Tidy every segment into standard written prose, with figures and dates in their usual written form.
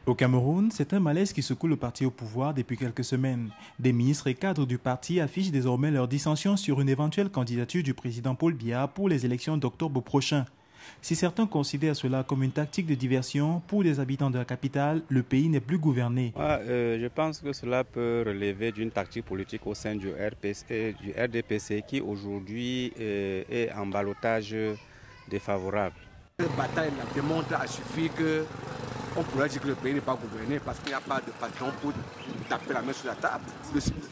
Au Cameroun, c'est un malaise qui secoue le parti au pouvoir depuis quelques semaines. Des ministres et cadres du parti affichent désormais leur dissension sur une éventuelle candidature du président Paul Biya pour les élections d'octobre prochain. Si certains considèrent cela comme une tactique de diversion, pour les habitants de la capitale, le pays n'est plus gouverné. Je pense que cela peut relever d'une tactique politique au sein du RDPC qui aujourd'hui est en ballottage défavorable. Cette bataille démontre à suffire que on pourrait dire que le pays n'est pas gouverné parce qu'il n'y a pas de patron pour taper la main sur la table.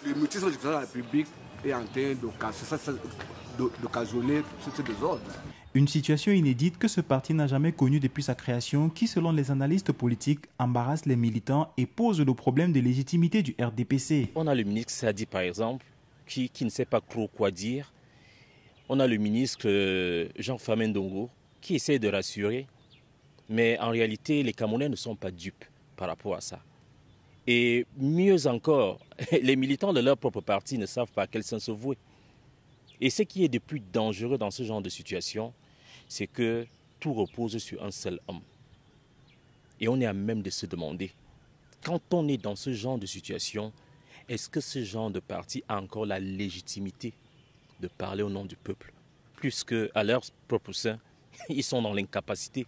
Le mutisme du président de la République est en train d'occasionner ce désordre. Une situation inédite que ce parti n'a jamais connue depuis sa création qui, selon les analystes politiques, embarrasse les militants et pose le problème de légitimité du RDPC. On a le ministre Sadi, par exemple, qui ne sait pas trop quoi dire. On a le ministre Jean Famen Dongo qui essaie de rassurer. Mais en réalité, les Camerounais ne sont pas dupes par rapport à ça. Et mieux encore, les militants de leur propre parti ne savent pas à quel sens se vouer. Et ce qui est de plus dangereux dans ce genre de situation, c'est que tout repose sur un seul homme. Et on est à même de se demander, quand on est dans ce genre de situation, est-ce que ce genre de parti a encore la légitimité de parler au nom du peuple? Puisque à leur propre sein, ils sont dans l'incapacité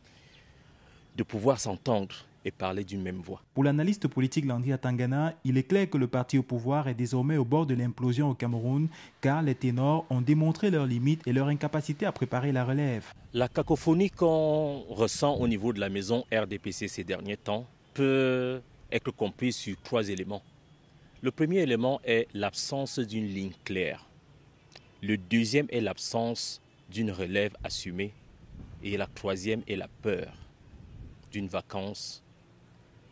de pouvoir s'entendre et parler d'une même voix. Pour l'analyste politique Landry Atangana, il est clair que le parti au pouvoir est désormais au bord de l'implosion au Cameroun, car les ténors ont démontré leurs limites et leur incapacité à préparer la relève. La cacophonie qu'on ressent au niveau de la maison RDPC ces derniers temps peut être comprise sur 3 éléments. Le premier élément est l'absence d'une ligne claire. Le deuxième est l'absence d'une relève assumée. Et la troisième est la peur d'une vacance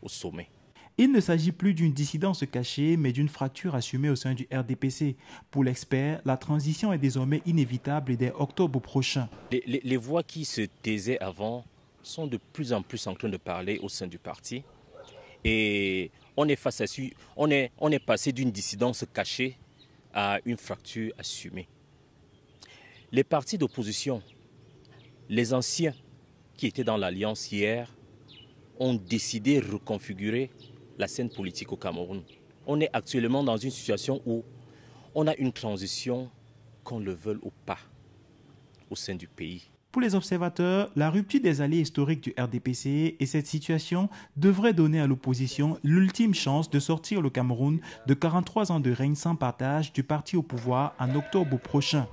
au sommet. Il ne s'agit plus d'une dissidence cachée, mais d'une fracture assumée au sein du RDPC. Pour l'expert, la transition est désormais inévitable dès octobre prochain. Les voix qui se taisaient avant sont de plus en plus en train de parler au sein du parti. Et on est passé d'une dissidence cachée à une fracture assumée. Les partis d'opposition, les anciens qui étaient dans l'Alliance hier, ont décidé de reconfigurer la scène politique au Cameroun. On est actuellement dans une situation où on a une transition, qu'on le veuille ou pas, au sein du pays. Pour les observateurs, la rupture des alliés historiques du RDPC et cette situation devrait donner à l'opposition l'ultime chance de sortir le Cameroun de 43 ans de règne sans partage du parti au pouvoir en octobre prochain.